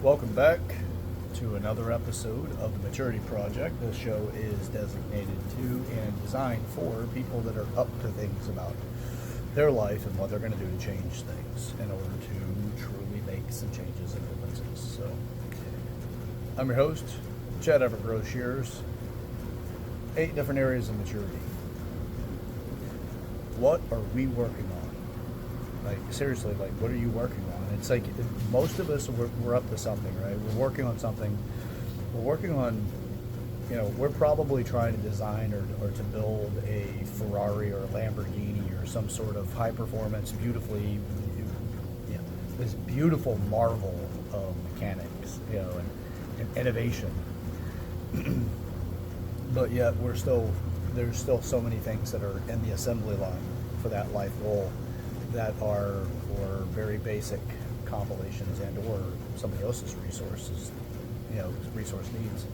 Welcome back to another episode of the Maturity Project. This show is designated to and designed for people that are up to things about their life and what they're going to do to change things in order to truly make some changes and differences. So, I'm your host, Chad Evergrove Shears. 8 different areas of maturity. What are we working on? Like, seriously, like, what are you working on? It's like most of us, we're up to something, right? We're working on something. We're working on, we're probably trying to design or to build a Ferrari or a Lamborghini or some sort of high performance, this beautiful marvel of mechanics, and innovation. But yet there's still so many things that are in the assembly line for that life goal that are for very basic compilations and or somebody else's resource needs.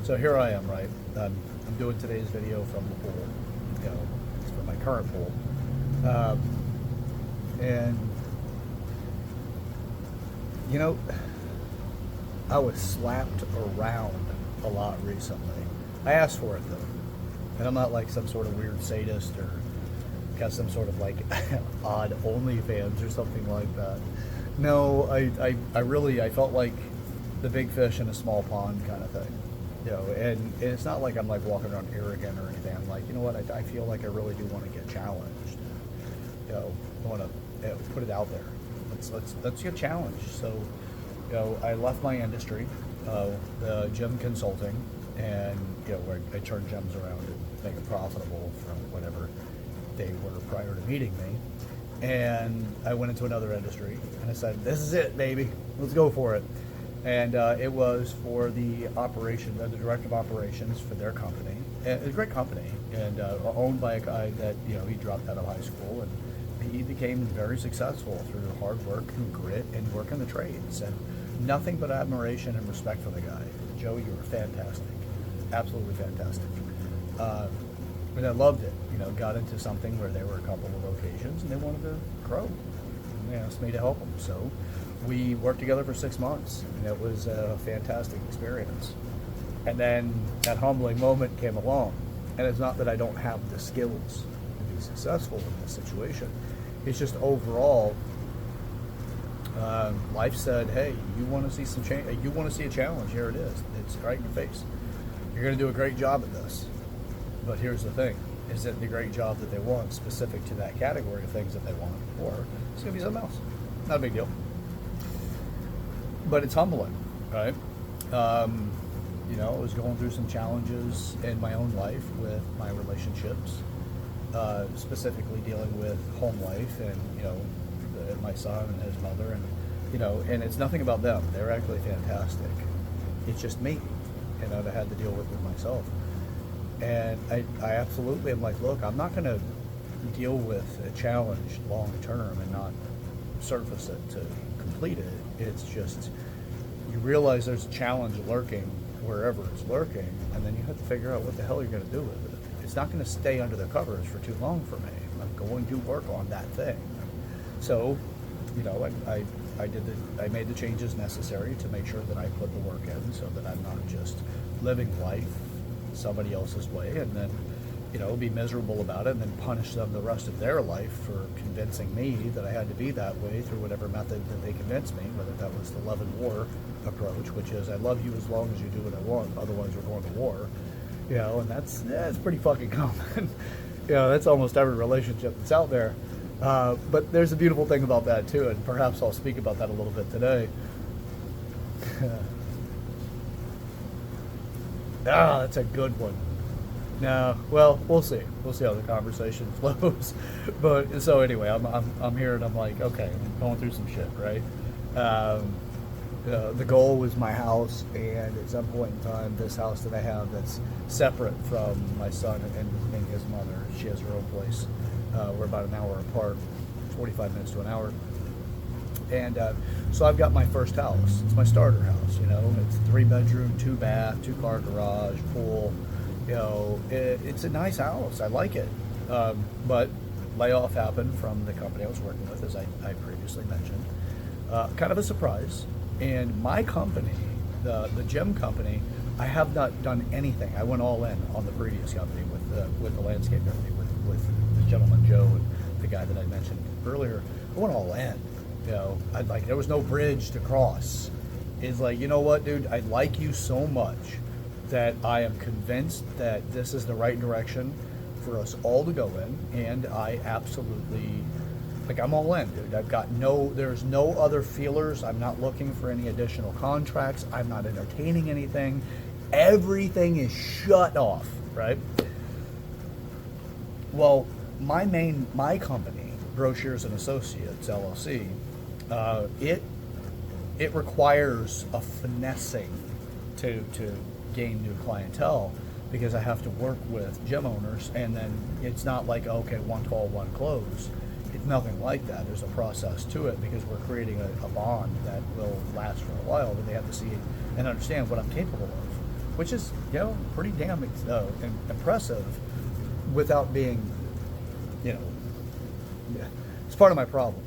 So here I am, right? I'm doing today's video from the pool. It's from my current pool. I was slapped around a lot recently. I asked for it though. And I'm not like some sort of weird sadist or got some sort of like odd OnlyFans or something like that. No, I felt like the big fish in a small pond kind of thing. And it's not like I'm like walking around arrogant or anything. I'm like, you know what, I feel like I really do want to get challenged. I want to put it out there. Let's get challenged. So, I left my industry, the gym consulting, and where I turn gyms around and make it profitable from whatever they were prior to meeting me. And I went into another industry and I said, this is it, baby. Let's go for it. And it was for the director of operations for their company. And a great company, and owned by a guy that, he dropped out of high school, and he became very successful through hard work and grit and work in the trades. And nothing but admiration and respect for the guy. Joey, you were fantastic. Absolutely fantastic. And I loved it. Got into something where there were a couple of locations and they wanted to grow. And they asked me to help them. So we worked together for 6 months, and it was a fantastic experience. And then that humbling moment came along. And it's not that I don't have the skills to be successful in this situation. It's just overall, life said, hey, you want to see some change? You want to see a challenge? Here it is. It's right in your face. You're going to do a great job at this. But here's the thing. Is it the great job that they want specific to that category of things that they want? Or it's going to be something else. Not a big deal. But it's humbling, right? I was going through some challenges in my own life with my relationships, specifically dealing with home life and, my son and his mother. And it's nothing about them. They're actually fantastic. It's just me, that I had to deal with myself. And I absolutely am like, look, I'm not going to deal with a challenge long term and not surface it to complete it. It's just, you realize there's a challenge lurking wherever it's lurking, and then you have to figure out what the hell you're going to do with it. It's not going to stay under the covers for too long for me. I'm going to work on that thing. So, I made the changes necessary to make sure that I put the work in so that I'm not just living life somebody else's way and then, be miserable about it and then punish them the rest of their life for convincing me that I had to be that way through whatever method that they convinced me, whether that was the love and war approach, which is I love you as long as you do what I want, otherwise we're going to war, and that's pretty fucking common. That's almost every relationship that's out there. But there's a beautiful thing about that too, and perhaps I'll speak about that a little bit today. That's a good one. No, well, we'll see. We'll see how the conversation flows. But so anyway, I'm here and I'm like, okay, I'm going through some shit, right? The goal was my house, and at some point in time, this house that I have that's separate from my son and his mother. She has her own place. We're about an hour apart, 45 minutes to an hour. And so I've got my first house. It's my starter house, It's 3-bedroom, 2-bath, 2-car garage, pool. It's a nice house. I like it. But layoff happened from the company I was working with, as I previously mentioned. Kind of a surprise. And my company, the gym company, I have not done anything. I went all in on the previous company with the landscape company, with the gentleman Joe and the guy that I mentioned earlier. I went all in. There was no bridge to cross. It's like, you know what, dude, I like you so much that I am convinced that this is the right direction for us all to go in, and I absolutely, I'm all in, dude. There's no other feelers. I'm not looking for any additional contracts. I'm not entertaining anything. Everything is shut off, right? Well, my company, Brochures and Associates, LLC, it requires a finessing to gain new clientele, because I have to work with gym owners, and then it's not like, okay, one call, one close. It's nothing like that. There's a process to it, because we're creating a bond that will last for a while, but they have to see and understand what I'm capable of, which is, pretty damn impressive without being, it's part of my problem.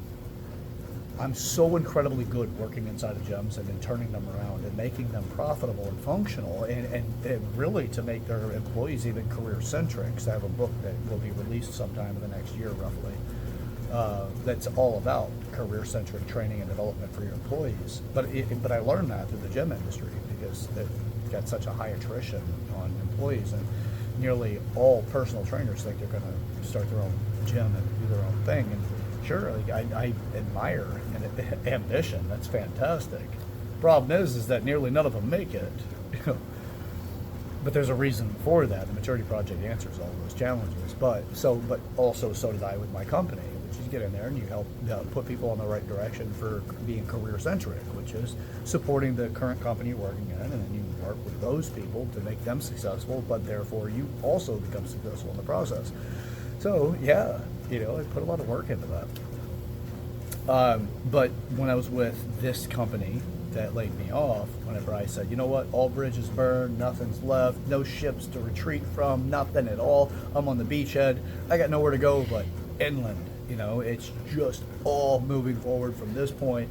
I'm so incredibly good working inside of gyms and then turning them around and making them profitable and functional, and really to make their employees even career-centric. So I have a book that will be released sometime in the next year, roughly, that's all about career-centric training and development for your employees. But I learned that through the gym industry, because it got such a high attrition on employees, and nearly all personal trainers think they're going to start their own gym and do their own thing. And sure, I admire and ambition. That's fantastic. Problem is that nearly none of them make it. But there's a reason for that. The Maturity Project answers all those challenges. But also so did I with my company, which is get in there and you help put people in the right direction for being career centric, which is supporting the current company you're working in, and then you work with those people to make them successful, but therefore you also become successful in the process. So yeah, I put a lot of work into that. But when I was with this company that laid me off, whenever I said, you know what, all bridges burned, nothing's left, no ships to retreat from, nothing at all. I'm on the beachhead. I got nowhere to go but inland. It's just all moving forward from this point.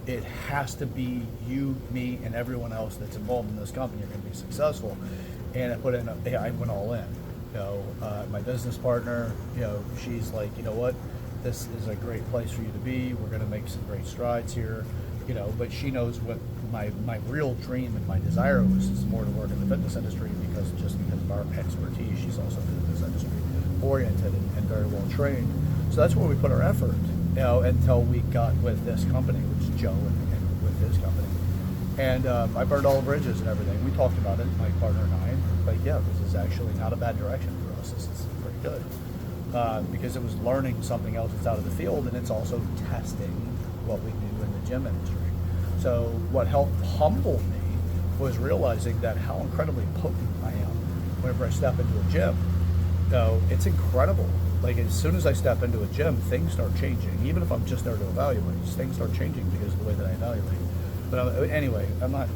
It has to be you, me, and everyone else that's involved in this company are going to be successful. And I went all in. My business partner, she's like, you know what, this is a great place for you to be. We're going to make some great strides here, but she knows what my real dream and my desire was, is more to work in the fitness industry, because of our expertise. She's also fitness industry oriented and very well trained. So that's where we put our effort, until we got with this company, which is Joe and with his company. And I burned all the bridges and everything. We talked about it, my partner and I, like, yeah, this is actually not a bad direction for us. This is pretty good. Because it was learning something else that's out of the field, and it's also testing what we do in the gym industry. So what helped humble me was realizing that how incredibly potent I am whenever I step into a gym. It's incredible. Like, as soon as I step into a gym, things start changing. Even if I'm just there to evaluate, things start changing because of the way that I evaluate. But anyway,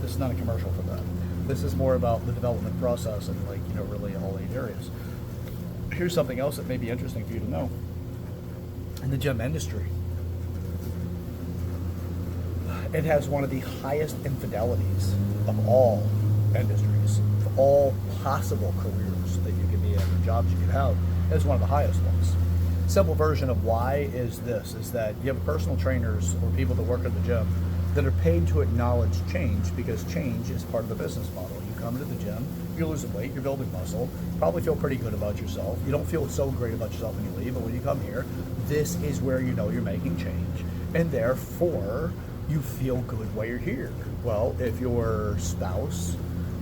this is not a commercial for that. This is more about the development process and really all 8 areas. Here's something else that may be interesting for you to know. In the gym industry, it has one of the highest infidelities of all industries, of all possible careers that you could be in, or jobs you could have. It's one of the highest ones. Simple version of why is that you have personal trainers or people that work at the gym that are paid to acknowledge change, because change is part of the business model. You come into the gym, you're losing weight, you're building muscle, probably feel pretty good about yourself. You don't feel so great about yourself when you leave, but when you come here, this is where you know you're making change, and therefore you feel good while you're here. Well, if your spouse,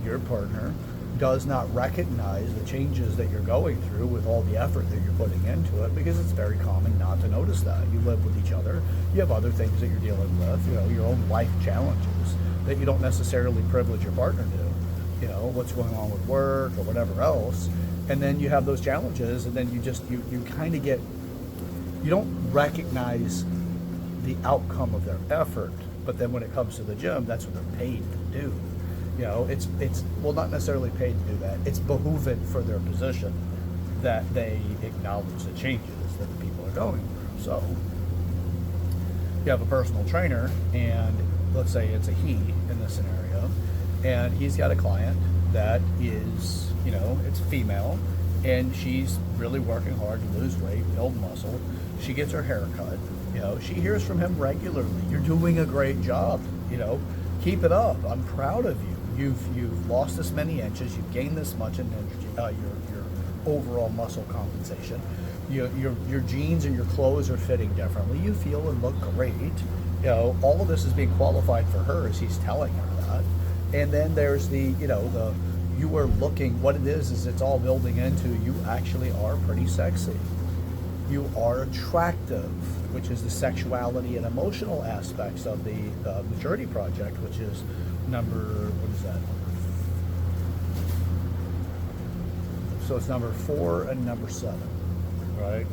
your partner, does not recognize the changes that you're going through with all the effort that you're putting into it, because it's very common not to notice that. You live with each other, you have other things that you're dealing with, your own life challenges that you don't necessarily privilege your partner to, what's going on with work or whatever else, and then you have those challenges, and then you kind of get, you don't recognize the outcome of their effort, but then when it comes to the gym, that's what they're paid to do. It's not necessarily paid to do that. It's behoovent for their position that they acknowledge the changes that the people are going through. So you have a personal trainer, and let's say it's a he in this scenario, and he's got a client that is, it's female, and she's really working hard to lose weight, build muscle. She gets her hair cut. She hears from him regularly. You're doing a great job. Keep it up. I'm proud of you. You've lost this many inches. You've gained this much in energy. Your overall muscle compensation. Your jeans and your clothes are fitting differently. You feel and look great. All of this is being qualified for her as he's telling her that. And then there's the you are looking. What it is it's all building into you actually are pretty sexy. You are attractive, which is the sexuality and emotional aspects of the maturity project, which is what is that? So it's number 4 and number 7, right?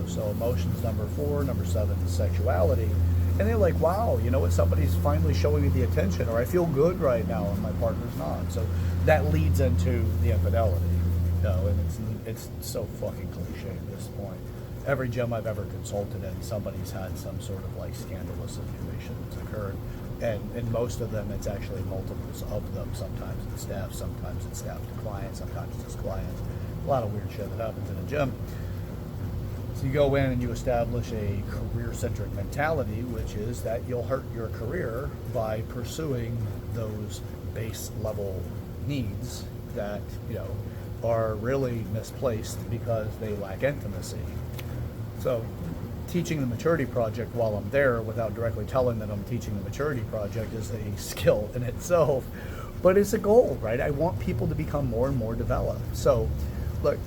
So emotions number 4, number 7 is sexuality. And they're like, wow, somebody's finally showing me the attention, or I feel good right now and my partner's not. So that leads into the infidelity. And it's so fucking cliche at this point. Every gym I've ever consulted in, somebody's had some sort of scandalous situation that's occurred. And in most of them, it's actually multiples of them. Sometimes it's staff to clients, sometimes it's clients. A lot of weird shit that happens in a gym. So you go in and you establish a career-centric mentality, which is that you'll hurt your career by pursuing those base level needs that, are really misplaced because they lack intimacy. So teaching the maturity project while I'm there without directly telling them I'm teaching the maturity project is a skill in itself, but it's a goal, right? I want people to become more and more developed. So look,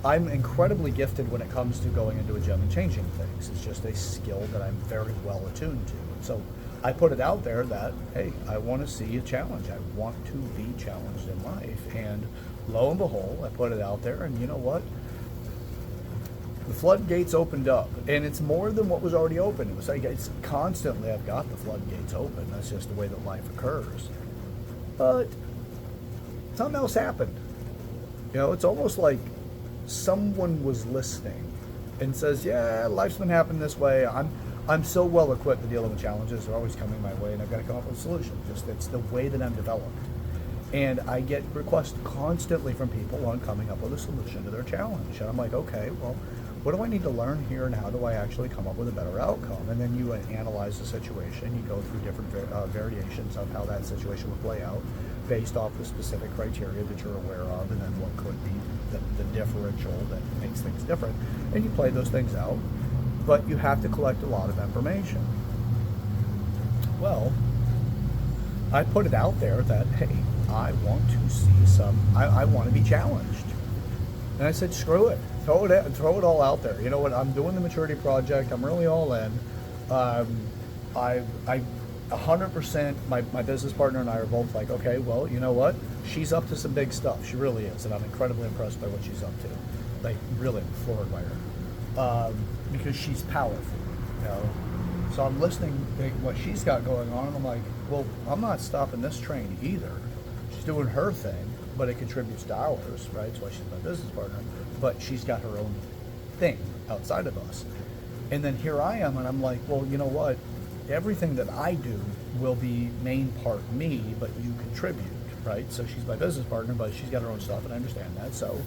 I'm incredibly gifted when it comes to going into a gym and changing things. It's just a skill that I'm very well attuned to. So I put it out there that, hey, I want to see a challenge. I want to be challenged in life. And lo and behold, I put it out there, and you know what? The floodgates opened up, and it's more than what was already open. It was it's constantly, I've got the floodgates open. That's just the way that life occurs. But something else happened. It's almost like someone was listening and says, yeah, life's been happening this way. I'm so well equipped to deal with challenges. They're always coming my way, and I've got to come up with a solution. It's the way that I'm developed. And I get requests constantly from people on coming up with a solution to their challenge. And I'm like, okay, well, what do I need to learn here, and how do I actually come up with a better outcome? And then you analyze the situation. You go through different variations of how that situation would play out based off the specific criteria that you're aware of, and then what could be the differential that makes things different. And you play those things out, but you have to collect a lot of information. Well, I put it out there that, hey, I want to see I want to be challenged. And I said, screw it. Throw it all out there. You know what? I'm doing the maturity project. I'm really all in. I 100%, my business partner and I are both like, okay, well, you know what? She's up to some big stuff. She really is. And I'm incredibly impressed by what she's up to. Like, really floored by her. Because she's powerful, So I'm listening to what she's got going on, and I'm like, well, I'm not stopping this train either. She's doing her thing, but it contributes to ours, right? That's why she's my business partner. But she's got her own thing outside of us. And then here I am, and I'm like, well, you know what? Everything that I do will be main part me, but you contribute, right? So she's my business partner, but she's got her own stuff, and I understand that. So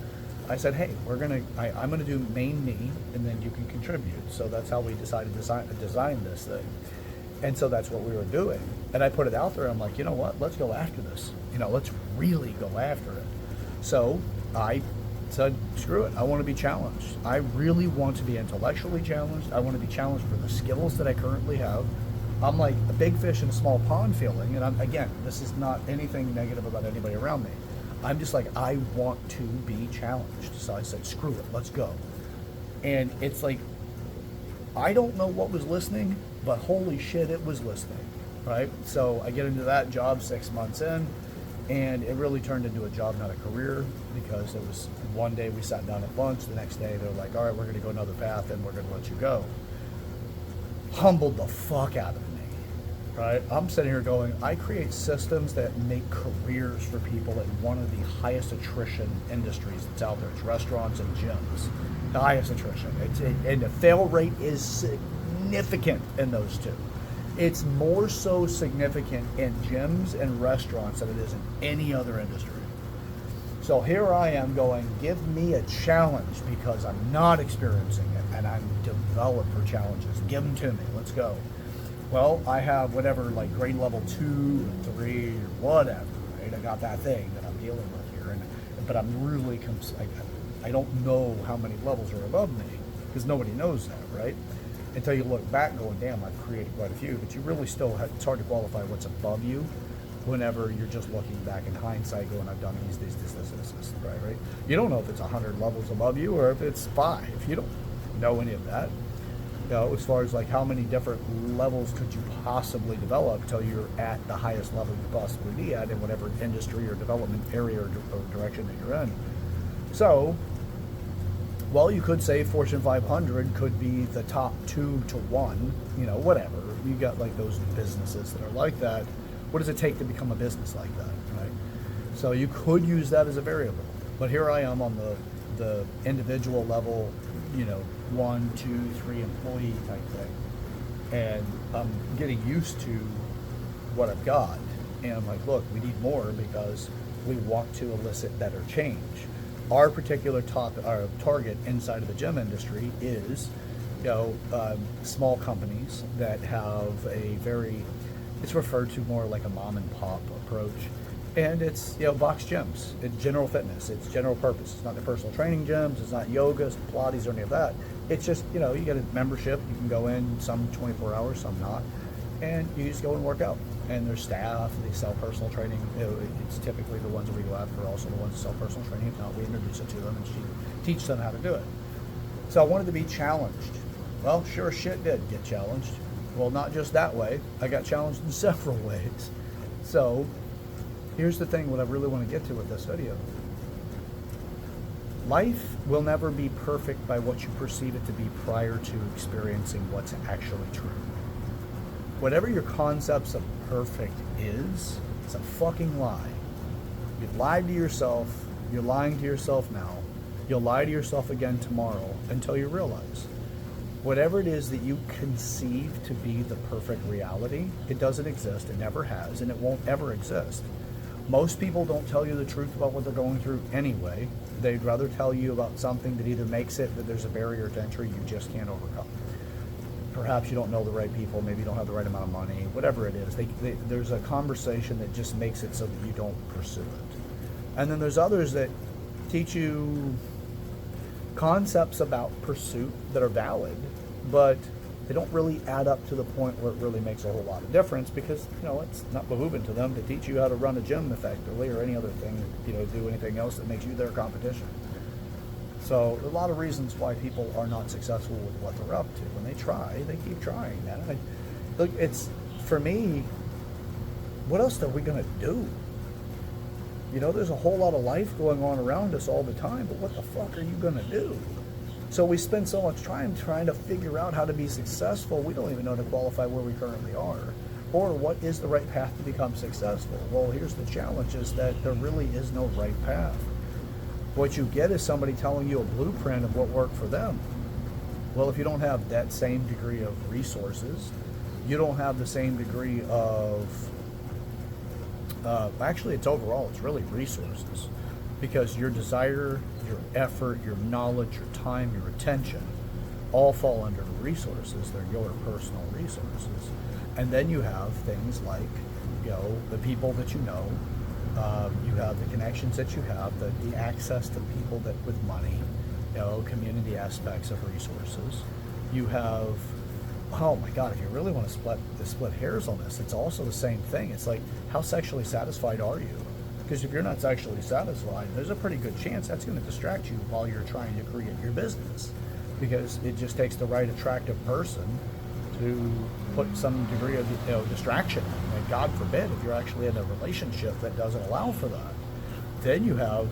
I said, hey, I'm gonna do main me, and then you can contribute. So that's how we decided to design this thing. And so that's what we were doing. And I put it out there. I'm like, you know what? Let's go after this. Let's really go after it. So I said, screw it. I want to be challenged. I really want to be intellectually challenged. I want to be challenged for the skills that I currently have. I'm like a big fish in a small pond feeling. And again, this is not anything negative about anybody around me. I'm just like, I want to be challenged. So I said, screw it. Let's go. And it's like, I don't know what was listening, but holy shit, it was listening, right? So I get into that job 6 months in, and it really turned into a job, not a career, because it was one day we sat down at lunch, the next day they're like, all right, we're going to go another path and we're going to let you go. Humbled the fuck out of me, right? I'm sitting here going, I create systems that make careers for people in one of the highest attrition industries that's out there. It's restaurants and gyms. The highest attrition. And the fail rate is significant in those two. It's more so significant in gyms and restaurants than it is in any other industry. So here I am going, give me a challenge because I'm not experiencing it and I'm developed for challenges. Give them to me. Let's go. Well, I have whatever, like grade level 2 or 3 or whatever, right? I got that thing that I'm dealing with here. But I'm really, I don't know how many levels are above me because nobody knows that, right? Until you look back going, damn, I've created quite a few. But you really still have, it's hard to qualify what's above you whenever you're just looking back in hindsight going, I've done this, right? You don't know if it's 100 levels above you or if it's 5. You don't know any of that. You know, as far as like how many different levels could you possibly develop till you're at the highest level you possibly be at in whatever industry or development area or direction that you're in. So, well, you could say Fortune 500 could be the top 2 to 1, you know, whatever. You got like those businesses that are like that. What does it take to become a business like that, right? So you could use that as a variable. But here I am on the individual level, you know, 1, 2, 3 employee type thing. And I'm getting used to what I've got. And I'm like, look, we need more because we want to elicit better change. Our particular target inside of the gym industry is, you know, small companies that have a very, it's referred to more like a mom and pop approach. And it's, you know, box gyms. It's general fitness. It's general purpose. It's not the personal training gyms. It's not yoga, it's Pilates, or any of that. It's just, you know, you get a membership. You can go in some 24 hours, some not. And you just go and work out. And there's staff. They sell personal training. You know, it's typically the ones that we go after, also the ones that sell personal training. If not, we introduce it to them and teach them how to do it. So I wanted to be challenged. Well, sure as shit did get challenged. Well, not just that way. I got challenged in several ways. So here's the thing, what I really want to get to with this video. Life will never be perfect by what you perceive it to be prior to experiencing what's actually true. Whatever your concepts of perfect is, it's a fucking lie. You lied to yourself, you're lying to yourself now, you'll lie to yourself again tomorrow until you realize whatever it is that you conceive to be the perfect reality, it doesn't exist, it never has, and it won't ever exist. Most people don't tell you the truth about what they're going through anyway. They'd rather tell you about something that either makes it that there's a barrier to entry you just can't overcome. Perhaps you don't know the right people, maybe you don't have the right amount of money, whatever it is. There's a conversation that just makes it so that you don't pursue it. And then there's others that teach you concepts about pursuit that are valid, but they don't really add up to the point where it really makes a whole lot of difference because, you know, it's not behooving to them to teach you how to run a gym effectively or any other thing, you know, do anything else that makes you their competition. So a lot of reasons why people are not successful with what they're up to. When they try, they keep trying, man. Look, it's, for me, what else are we going to do? You know, there's a whole lot of life going on around us all the time, but what the fuck are you going to do? So we spend so much time trying to figure out how to be successful, we don't even know to qualify where we currently are. Or what is the right path to become successful? Well, here's the challenge, is that there really is no right path. What you get is somebody telling you a blueprint of what worked for them. Well, if you don't have that same degree of resources, you don't have the same degree of, actually it's overall, it's really resources. Because your desire, your effort, your knowledge, your time, your attention, all fall under the resources. They're your personal resources. And then you have things like, you know, the people that you know, you have the connections that you have, the access to people that with money, you know, community aspects of resources. You have, oh my God, if you really want to split hairs on this, it's also the same thing. It's like, how sexually satisfied are you? Because if you're not sexually satisfied, there's a pretty good chance that's going to distract you while you're trying to create your business. Because it just takes the right attractive person to put some degree of, you know, distraction. And God forbid if you're actually in a relationship that doesn't allow for that. Then you have,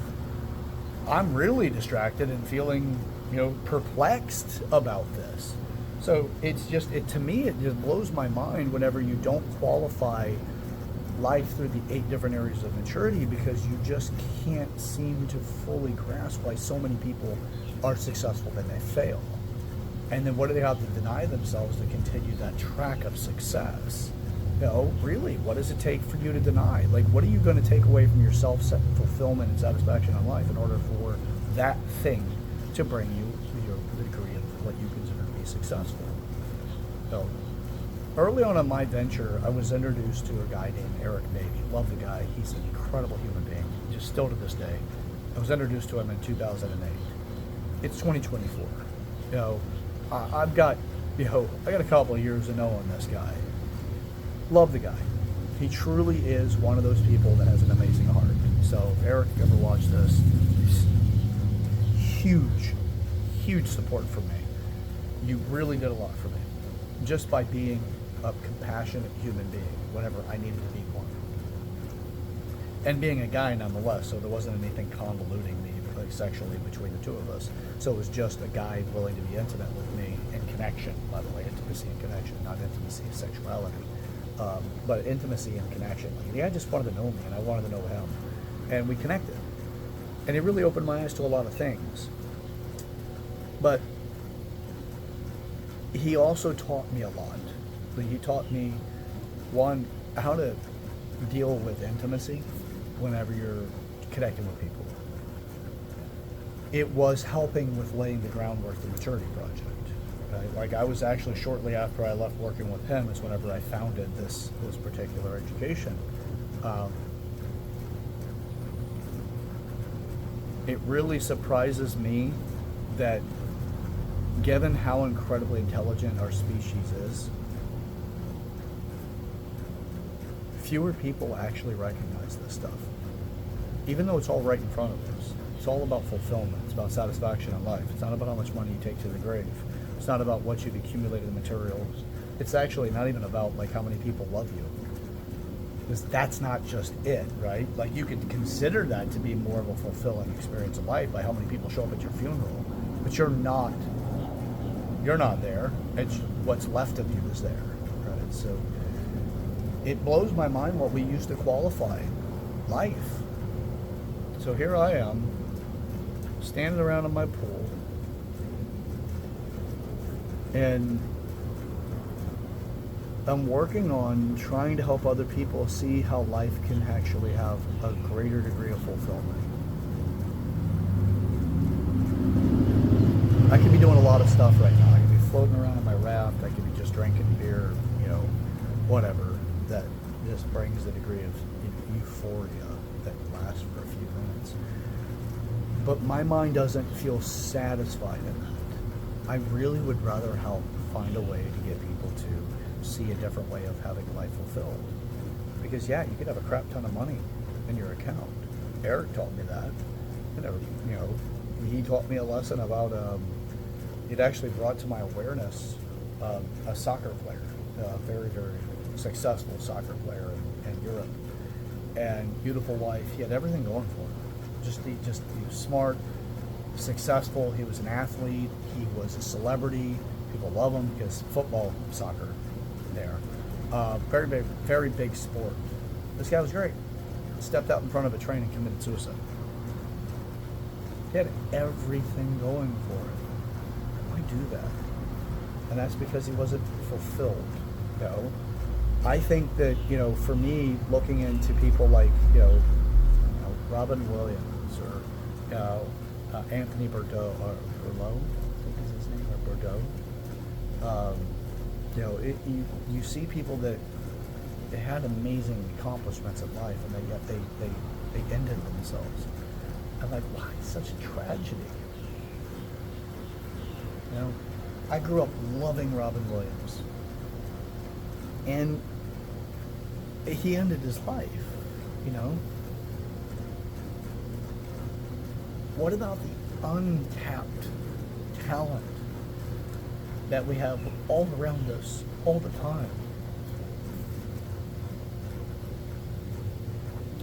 I'm really distracted and feeling, you know, perplexed about this. So it's just, to me, it just blows my mind whenever you don't qualify life through the 8 different areas of maturity, because you just can't seem to fully grasp why so many people are successful and they fail. And then what do they have to deny themselves to continue that track of success? Really, what does it take for you to deny? Like, what are you going to take away from your self-fulfillment and satisfaction in life in order for that thing to bring you the degree of what you consider to be successful? So, early on in my venture, I was introduced to a guy named Eric Beatty. Love the guy. He's an incredible human being, just still to this day. I was introduced to him in 2008. It's 2024. I've got, I got a couple of years of knowing this guy. Love the guy. He truly is one of those people that has an amazing heart. So, Eric, if you ever watch this, huge support for me. You really did a lot for me, just by being a compassionate human being whenever I needed to be one. And being a guy nonetheless, so there wasn't anything convoluting me like sexually between the two of us. So it was just a guy willing to be intimate with me in connection, by the way, intimacy and connection, not intimacy and sexuality. But intimacy and connection. Like, the guy just wanted to know me, and I wanted to know him. And we connected. And it really opened my eyes to a lot of things. But he also taught me a lot. He taught me, one, how to deal with intimacy whenever you're connecting with people. It was helping with laying the groundwork for the Maturity Project. Right? Like, I was actually, shortly after I left working with him is whenever I founded this particular education. It really surprises me that, given how incredibly intelligent our species is, fewer people actually recognize this stuff. Even though it's all right in front of us. It's all about fulfillment. It's about satisfaction in life. It's not about how much money you take to the grave. It's not about what you've accumulated in materials. It's actually not even about like how many people love you. Because that's not just it, right? Like, you could consider that to be more of a fulfilling experience of life by how many people show up at your funeral, but you're not there. It's what's left of you is there, right? So it blows my mind what we used to qualify life. So here I am, standing around in my pool, and I'm working on trying to help other people see how life can actually have a greater degree of fulfillment. I could be doing a lot of stuff right now. I could be floating around in my raft. I could be just drinking beer, whatever. That just brings a degree of euphoria that lasts for a few minutes. But my mind doesn't feel satisfied in that. I really would rather help find a way to get people to see a different way of having life fulfilled. Because you could have a crap ton of money in your account. Eric taught me that. He taught me a lesson about, it actually brought to my awareness a soccer player, a very, very successful soccer player in Europe. And beautiful wife. He had everything going for him. He was smart, successful. He was an athlete. He was a celebrity. People love him because football, soccer, there. Very big sport. This guy was great. Stepped out in front of a train and committed suicide. He had everything going for him. Why do that? And that's because he wasn't fulfilled. I think that, for me, looking into people like, Robin Williams or Anthony Bordeaux, or Bordeaux, I think is his name, or Bordeaux. You see people that they had amazing accomplishments in life, and yet they ended themselves. I'm like, why such a tragedy? I grew up loving Robin Williams, and he ended his life. What about the untapped talent that we have all around us all the time?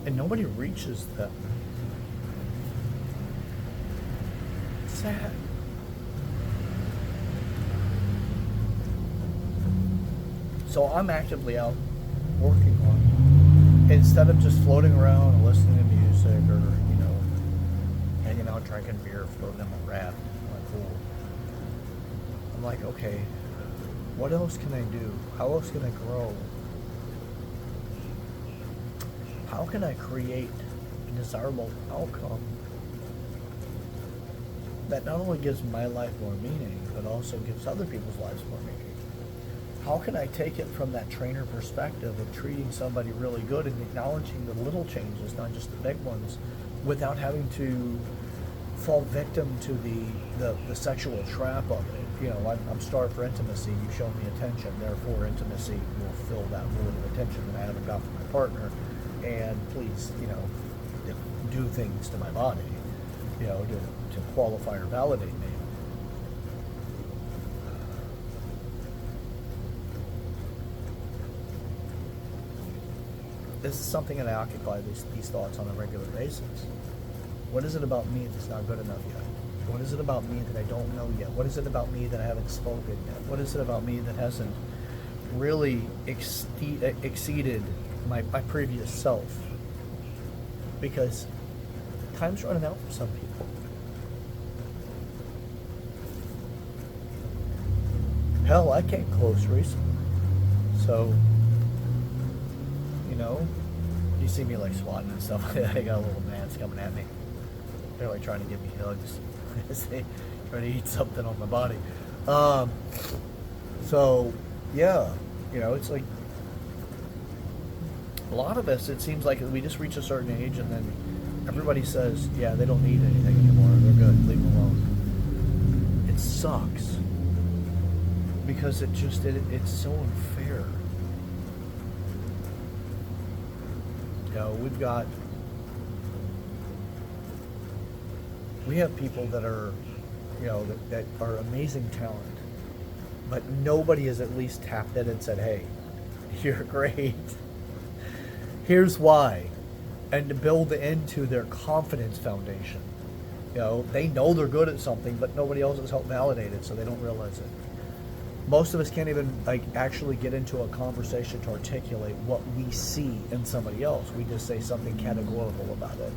And nobody reaches them. It's sad. So I'm actively out working on, instead of just floating around and listening to music or, hanging out drinking beer, floating in a raft in my I'm like, okay, what else can I do? How else can I grow? How can I create a desirable outcome that not only gives my life more meaning, but also gives other people's lives more meaning? How can I take it from that trainer perspective of treating somebody really good and acknowledging the little changes, not just the big ones, without having to fall victim to the sexual trap of it? You know, I'm starved for intimacy. You show me attention, therefore intimacy will fill that void of attention that I haven't got from my partner. And please, you know, do things to my body, you know, to qualify or validate me. This is something that I occupy these thoughts on a regular basis. What is it about me that's not good enough yet? What is it about me that I don't know yet? What is it about me that I haven't spoken yet? What is it about me that hasn't really exceeded my previous self? Because time's running out for some people. Hell, I came close recently. So, you know, you see me like swatting and stuff. I got little mans coming at me. They're like trying to give me hugs as they try to eat something on my body. So, yeah, you know, it's like a lot of us, it seems like we just reach a certain age and then everybody says, yeah, they don't need anything anymore. They're good. Leave them alone. It sucks because it's so unfair. You know, we have people that are, you know, that are amazing talent, but nobody has at least tapped in and said, hey, you're great. Here's why. And to build into their confidence foundation. You know, they know they're good at something, but nobody else has helped validate it, so they don't realize it. Most of us can't even actually get into a conversation to articulate what we see in somebody else. We just say something categorical about it.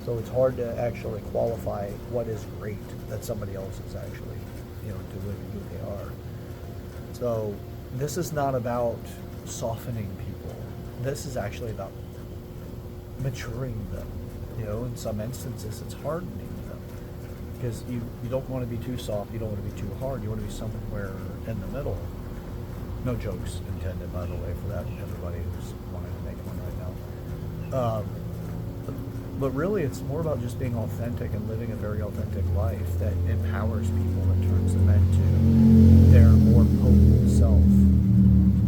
So it's hard to actually qualify what is great that somebody else is actually, you know, doing who they are. So this is not about softening people. This is actually about maturing them. You know, in some instances, it's hardening them because you don't want to be too soft. You don't want to be too hard. You want to be somewhere in the middle. No jokes intended, by the way, for that everybody who's wanting to make one right now. But really, it's more about just being authentic and living a very authentic life that empowers people and turns them into their more potent self.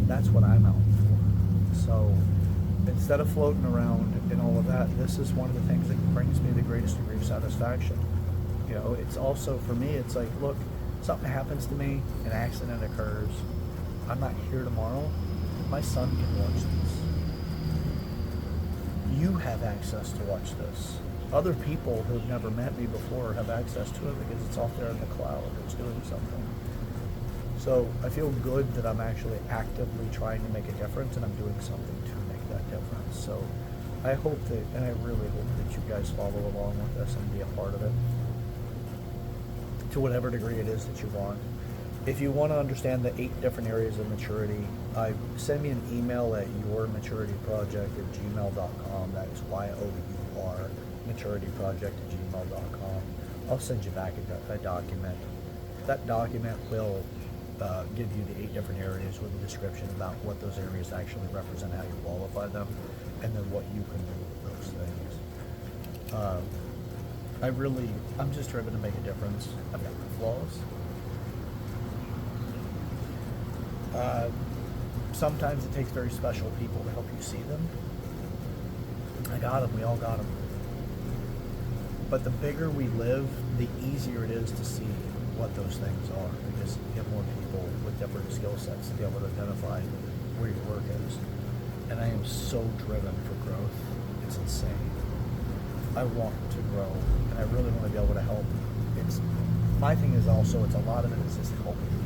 That's what I'm out for. So instead of floating around and all of that, this is one of the things that brings me the greatest degree of satisfaction. You know, it's also, for me, it's like, look, something happens to me, an accident occurs, I'm not here tomorrow, my son can watch this. You have access to watch this. Other people who've never met me before have access to it because it's off there in the cloud. It's doing something. So I feel good that I'm actually actively trying to make a difference and I'm doing something to make that difference. So I hope that, and I really hope that you guys follow along with this and be a part of it to whatever degree it is that you want. If you want to understand the 8 different areas of maturity, send me an email at yourmaturityproject@gmail.com. That is YOUR maturityproject@gmail.com. I'll send you back a document. That document will give you the 8 different areas with a description about what those areas actually represent, how you qualify them, and then what you can do with those things. I'm just driven to make a difference. I've got my flaws. Sometimes it takes very special people to help you see them. I got them. We all got them. But the bigger we live, the easier it is to see what those things are because you have more people with different skill sets to be able to identify where your work is. And I am so driven for growth. It's insane. I want to grow, and I really want to be able to help. My thing is also, a lot of it is just helping people.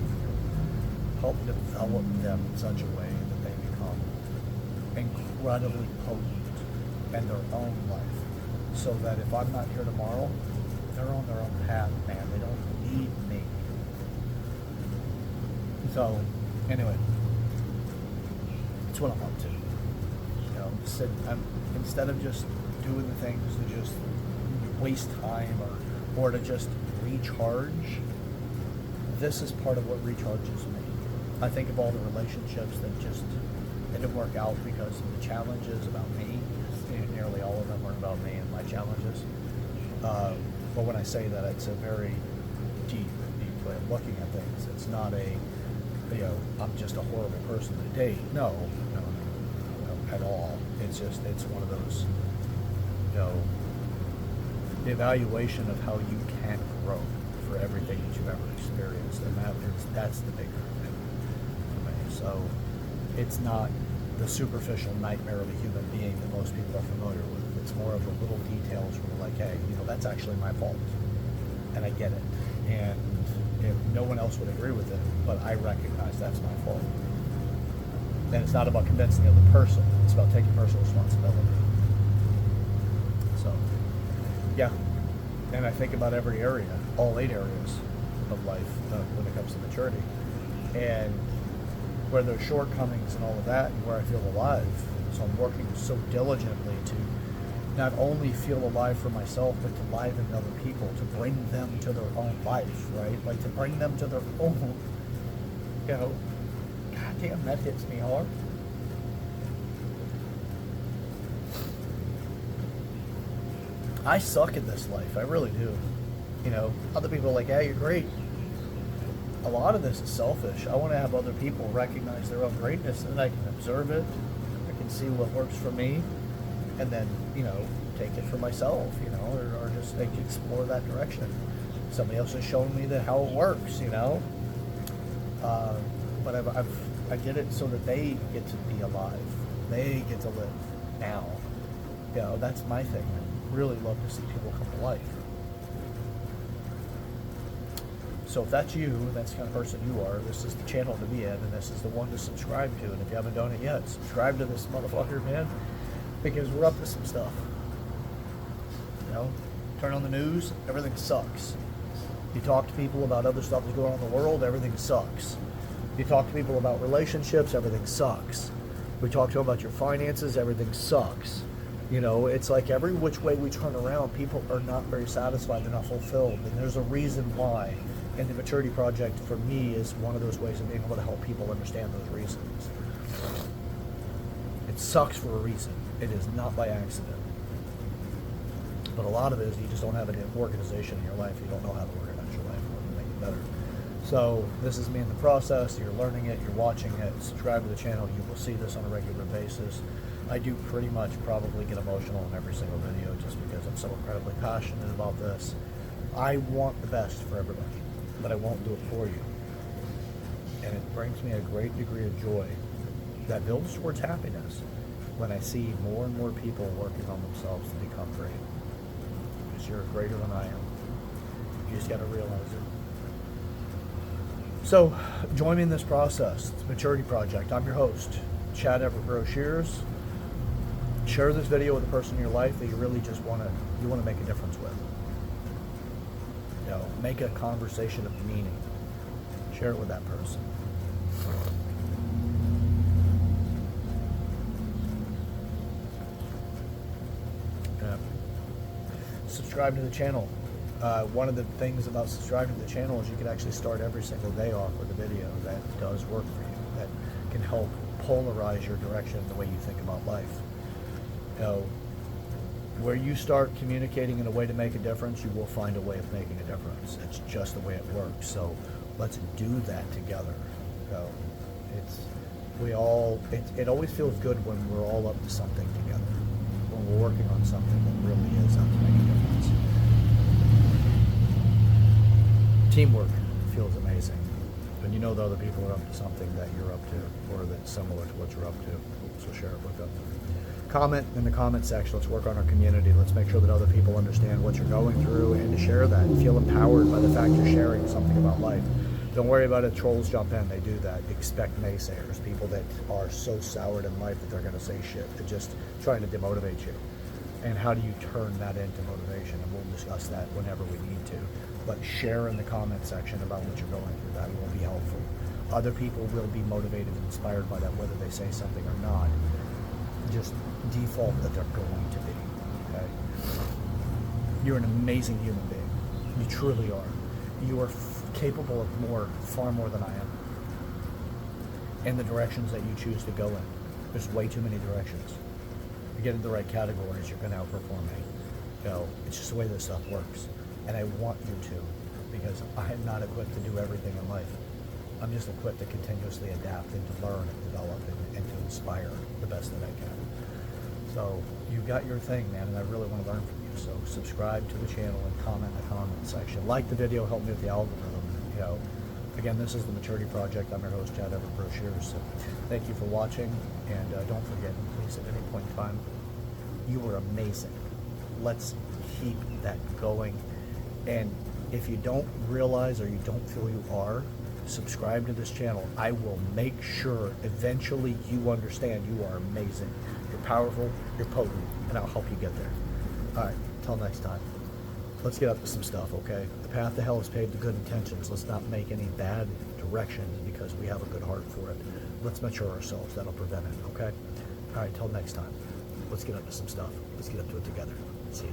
Help develop them in such a way that they become incredibly potent in their own life. So that if I'm not here tomorrow, they're on their own path, man. They don't need me. So, anyway, that's what I'm up to. You know, instead of just doing the things to just waste time or to just recharge, this is part of what recharges me. I think of all the relationships that just didn't work out because of the challenges about me. Nearly all of them are about me and my challenges. But when I say that, it's a very deep way of looking at things. It's not I'm just a horrible person to date. No, at all. It's one of those, the evaluation of how you can grow for everything that you've ever experienced, and that's the bigger thing for me. So it's not the superficial nightmare of a human being that most people are familiar with. It's more of the little details where we're like, hey, that's actually my fault, and I get it, and no one else would agree with it, but I recognize that's my fault. And it's not about convincing the other person, it's about taking personal responsibility. So, yeah, and I think about every area, all 8 areas of life when it comes to maturity, and where there's shortcomings and all of that, and where I feel alive. So I'm working so diligently to not only feel alive for myself, but to liven other people, to bring them to their own life, right? Like to bring them to their own, goddamn, that hits me hard. I suck at this life, I really do. Other people are like, hey, you're great. A lot of this is selfish. I want to have other people recognize their own greatness, and I can observe it. I can see what works for me, and then, take it for myself, or just explore that direction. Somebody else has shown me how it works, but I did it so that they get to be alive. They get to live now. That's my thing. I really love to see people come to life. So if that's you, that's the kind of person you are, this is the channel to be in, and this is the one to subscribe to. And if you haven't done it yet, subscribe to this motherfucker, man, because we're up to some stuff. Turn on the news, everything sucks. You talk to people about other stuff that's going on in the world, everything sucks. You talk to people about relationships, everything sucks. We talk to them about your finances, everything sucks. It's like every which way we turn around, people are not very satisfied, they're not fulfilled, and there's a reason why. And the Maturity Project, for me, is one of those ways of being able to help people understand those reasons. It sucks for a reason. It is not by accident. But a lot of it is you just don't have an organization in your life. You don't know how to organize your life or make it better. So this is me in the process. You're learning it. You're watching it. Subscribe to the channel. You will see this on a regular basis. I do pretty much probably get emotional in every single video just because I'm so incredibly passionate about this. I want the best for everybody, but I won't do it for you. And it brings me a great degree of joy that builds towards happiness when I see more and more people working on themselves to become great. Because you're greater than I am. You just got to realize it. So, join me in this process. It's a Maturity Project. I'm your host, Chad Everett Brochures. Share this video with a person in your life that you really just want to make a difference with. Make a conversation of meaning. Share it with that person. Subscribe to the channel. One of the things about subscribing to the channel is you can actually start every single day off with a video that does work for you, that can help polarize your direction, the way you think about life. Where you start communicating in a way to make a difference, you will find a way of making a difference. It's just the way it works. So let's do that together. It always feels good when we're all up to something together, when we're working on something that really is out to make a difference. Teamwork feels amazing when you know the other people are up to something that you're up to, or that's similar to what you're up to. So share it with them. Comment in the comment section. Let's work on our community. Let's make sure that other people understand what you're going through, and to share that and feel empowered by the fact you're sharing something about life. Don't worry about it. Trolls jump in. They do that. Expect naysayers, people that are so soured in life that they're going to say shit. They're just trying to demotivate you. And how do you turn that into motivation? And we'll discuss that whenever we need to. But share in the comment section about what you're going through. That will be helpful. Other people will be motivated and inspired by that, whether they say something or not. Just default that they're going to be, okay? You're an amazing human being. You truly are. You are capable of far more than I am. And the directions that you choose to go in. There's way too many directions. You get in the right categories, you're going to outperform me. You know, it's just the way this stuff works. And I want you to, because I am not equipped to do everything in life. I'm just equipped to continuously adapt and to learn and develop and to inspire the best that I can. So you got your thing, man, and I really want to learn from you. So subscribe to the channel and comment in the comment section. Like the video, help me with the algorithm. You know, again, this is the Maturity Project. I'm your host, Chad Everett Brochures. So thank you for watching, and don't forget, please, at any point in time, you were amazing. Let's keep that going. And if you don't realize or you don't feel you are, subscribe to this channel. I will make sure eventually you understand you are amazing. You're powerful, you're potent, and I'll help you get there. All right, till next time. Let's get up to some stuff, okay? The path to hell is paved with good intentions. Let's not make any bad directions because we have a good heart for it. Let's mature ourselves. That'll prevent it, okay? All right, till next time. Let's get up to some stuff. Let's get up to it together. See ya.